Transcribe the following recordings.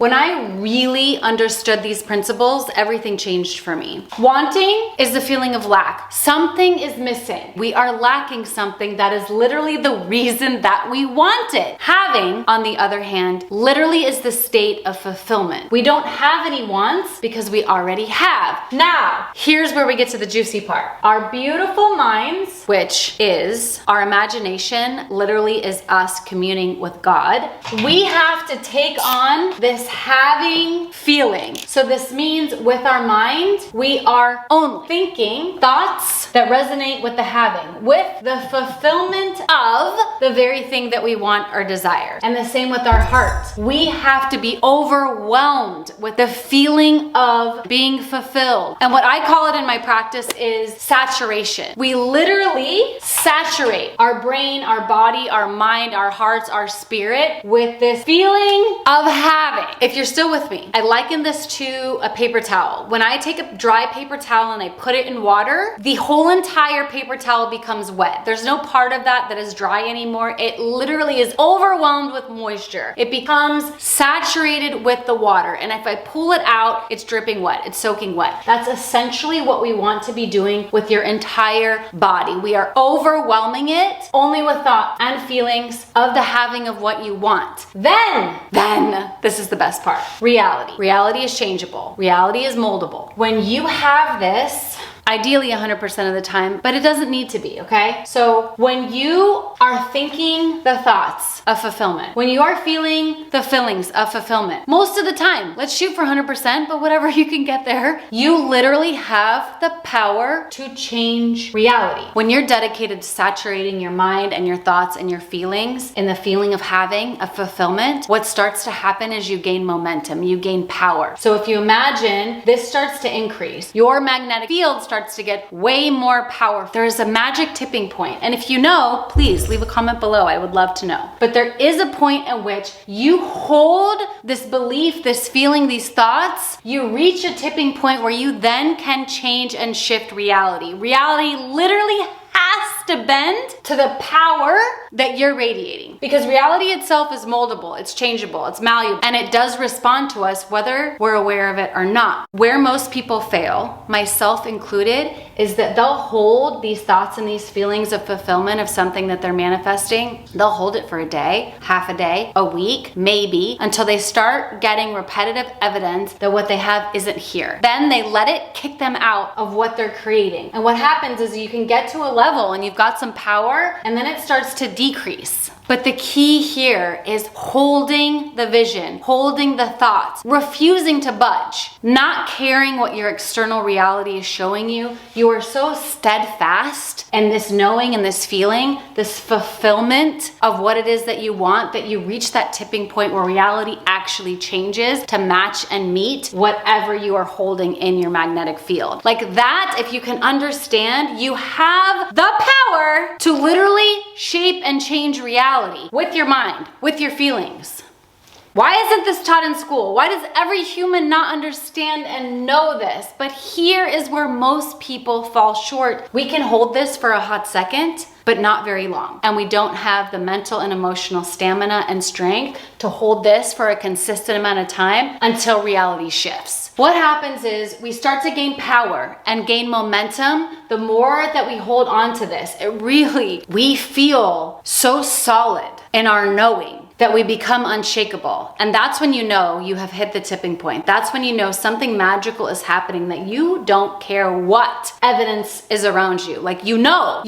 When I really understood these principles, everything changed for me. Wanting is the feeling of lack. Something is missing. We are lacking something that is literally the reason that we want it. Having, on the other hand, literally is the state of fulfillment. We don't have any wants because we already have. Now, here's where we get to the juicy part. Our beautiful minds, which is our imagination, literally is us communing with God. We have to take on this having feeling. So this means with our mind, we are only thinking thoughts that resonate with the having, with the fulfillment of the very thing that we want or desire. And the same with our heart. We have to be overwhelmed with the feeling of being fulfilled. And what I call it in my practice is saturation. We literally saturate our brain, our body, our mind, our hearts, our spirit with this feeling of having. If you're still with me, I liken this to a paper towel. When I take a dry paper towel and I put it in water, the whole entire paper towel becomes wet. There's no part of that is dry anymore. It literally is overwhelmed with moisture. It becomes saturated with the water. And if I pull it out, it's dripping wet. It's soaking wet. That's essentially what we want to be doing with your entire body. We are overwhelming it only with thought and feelings of the having of what you want. Then this is the best part. Reality. Reality is changeable. Reality is moldable. When you have this, ideally 100% of the time, but it doesn't need to be, okay? So when you are thinking the thoughts of fulfillment, when you are feeling the feelings of fulfillment, most of the time, let's shoot for 100%, but whatever you can get there, you literally have the power to change reality. When you're dedicated to saturating your mind and your thoughts and your feelings in the feeling of having a fulfillment, what starts to happen is you gain momentum, you gain power. So if you imagine this starts to increase, your magnetic field starts to get way more powerful. There is a magic tipping point. And if you know, please leave a comment below. I would love to know. But there is a point at which you hold this belief, this feeling, these thoughts, you reach a tipping point where you then can change and shift reality. Reality literally has to bend to the power that you're radiating, because reality itself is moldable, it's changeable, it's malleable, and it does respond to us whether we're aware of it or not. Where most people fail, myself included, is that they'll hold these thoughts and these feelings of fulfillment of something that they're manifesting. They'll hold it for a day, half a day, a week, maybe, until they start getting repetitive evidence that what they have isn't here. Then they let it kick them out of what they're creating. And what happens is you can get to a level and you've got some power, and then it starts to decrease. But the key here is holding the vision, holding the thoughts, refusing to budge, not caring what your external reality is showing you. You are so steadfast in this knowing and this feeling, this fulfillment of what it is that you want, that you reach that tipping point where reality actually changes to match and meet whatever you are holding in your magnetic field. Like that, if you can understand, you have the power to literally shape and change reality with your mind, with your feelings. Why isn't this taught in school? Why does every human not understand and know this? But here is where most people fall short. We can hold this for a hot second, but not very long. And we don't have the mental and emotional stamina and strength to hold this for a consistent amount of time until reality shifts. What happens is we start to gain power and gain momentum. The more that we hold on to this, we feel so solid in our knowing that we become unshakable. And that's when you know you have hit the tipping point. That's when you know something magical is happening, that you don't care what evidence is around you. Like you know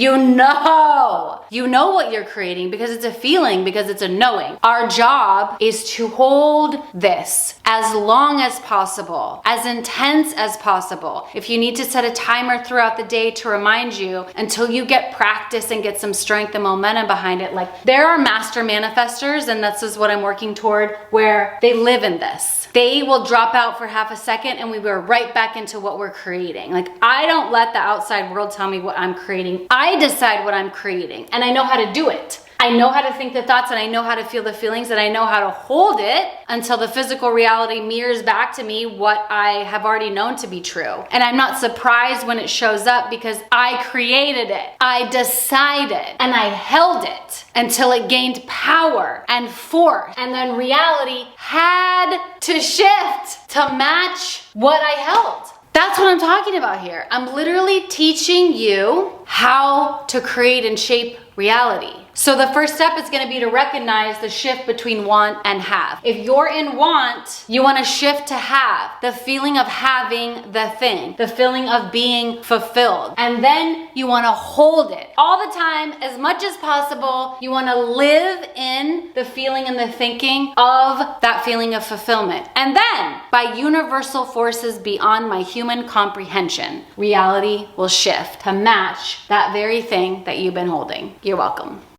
what you're creating because it's a feeling, because it's a knowing. Our job is to hold this as long as possible, as intense as possible. If you need to set a timer throughout the day to remind you until you get practice and get some strength and momentum behind it. Like there are master manifestors, and this is what I'm working toward, where they live in this. They will drop out for half a second and we were right back into what we're creating. Like I don't let the outside world tell me what I'm creating. I decide what I'm creating and I know how to do it. I know how to think the thoughts, and I know how to feel the feelings, and I know how to hold it until the physical reality mirrors back to me what I have already known to be true. And I'm not surprised when it shows up because I created it. I decided and I held it until it gained power and force. And then reality had to shift to match what I held. That's what I'm talking about here. I'm literally teaching you how to create and shape reality. So the first step is going to be to recognize the shift between want and have. If you're in want, you want to shift to have, the feeling of having the thing, the feeling of being fulfilled. And then you want to hold it all the time, as much as possible. You want to live in the feeling and the thinking of that feeling of fulfillment. And then, by universal forces beyond my human comprehension, reality will shift to match that very thing that you've been holding. You're welcome.